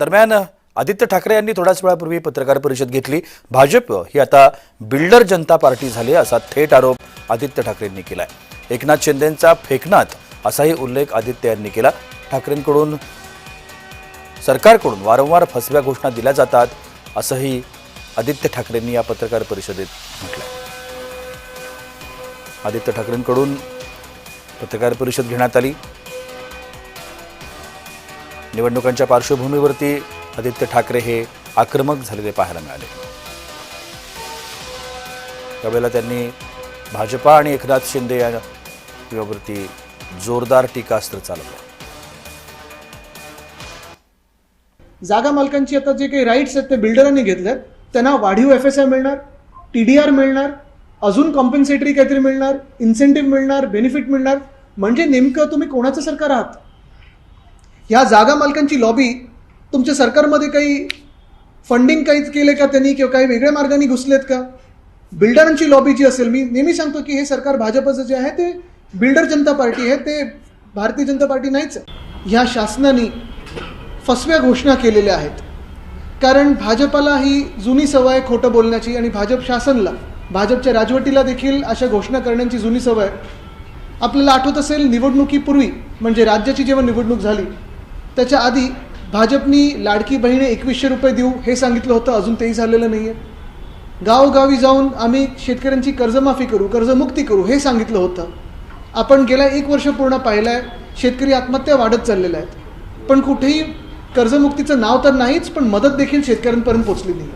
दरम्यान आदित्य ठाकरे यांनी थोड्याच वेळापूर्वी पत्रकार परिषद घेतली। भाजप ही आता बिल्डर जनता पार्टी झाली असा थेट आरोप आदित्य ठाकरेंनी केलाय। एकनाथ शिंदेंचा फेकनात असाही उल्लेख आदित्य यांनी केला। ठाकरेंकडून सरकारकडून वारंवार फसव्या घोषणा दिल्या जातात असंही आदित्य ठाकरेंनी या पत्रकार परिषदेत म्हटलं। आदित्य ठाकरेंकडून पत्रकार परिषद घेण्यात आली। निवडणुकांच्या पार्श्वभूमीवरती आदित्य ठाकरे हे आक्रमक झालेले पाहायला मिळाले। त्यावेळेला त्यांनी भाजपा आणि एकनाथ शिंदे यांच्यावरती जोरदार टीकास्त्र चालवलं। जागा मालकांची आता जे काही राईट्स आहेत ते बिल्डरांनी घेतलेत, त्यांना वाढीव एफएसआय मिळणार, टीडीआर मिळणार, अजून कॉम्पेन्सेटरी काहीतरी मिळणार, इन्सेंटिव्ह मिळणार, बेनिफिट मिळणार। म्हणजे नेमकं तुम्ही कोणाचं सरकार आहात? ह्या जागा मालकांची लॉबी तुमच्या सरकारमध्ये काही फंडिंग काहीच केले का त्यांनी, किंवा काही वेगळ्या मार्गाने घुसलेत का? बिल्डरांची लॉबी जी असेल, मी नेहमी सांगतो की हे सरकार भाजपचं जे आहे ते बिल्डर जनता पार्टी आहे, ते भारतीय जनता पार्टी नाहीच आहे। ह्या शासनाने फसव्या घोषणा केलेल्या आहेत, कारण भाजपला ही जुनी सवय खोटं बोलण्याची, आणि भाजप शासनला, भाजपच्या राजवटीला देखील अशा घोषणा करण्याची जुनी सवय। आपल्याला आठवत असेल निवडणुकीपूर्वी, म्हणजे राज्याची जेव्हा निवडणूक झाली त्याच्या आधी भाजपनी लाडकी बहिणी 2100 रुपये देऊ हे सांगितलं होतं, अजून तेही झालेलं नाही आहे। गावोगावी जाऊन आम्ही शेतकऱ्यांची कर्जमाफी करू, कर्जमुक्ती करू हे सांगितलं होतं। आपण गेल्या 1 वर्ष पूर्ण पाहिलं आहे, शेतकरी आत्महत्या वाढत चाललेल्या आहेत, पण कुठेही कर्जमुक्तीचं नाव तर नाहीच, पण मदत देखील शेतकऱ्यांपर्यंत पोहोचली नाही।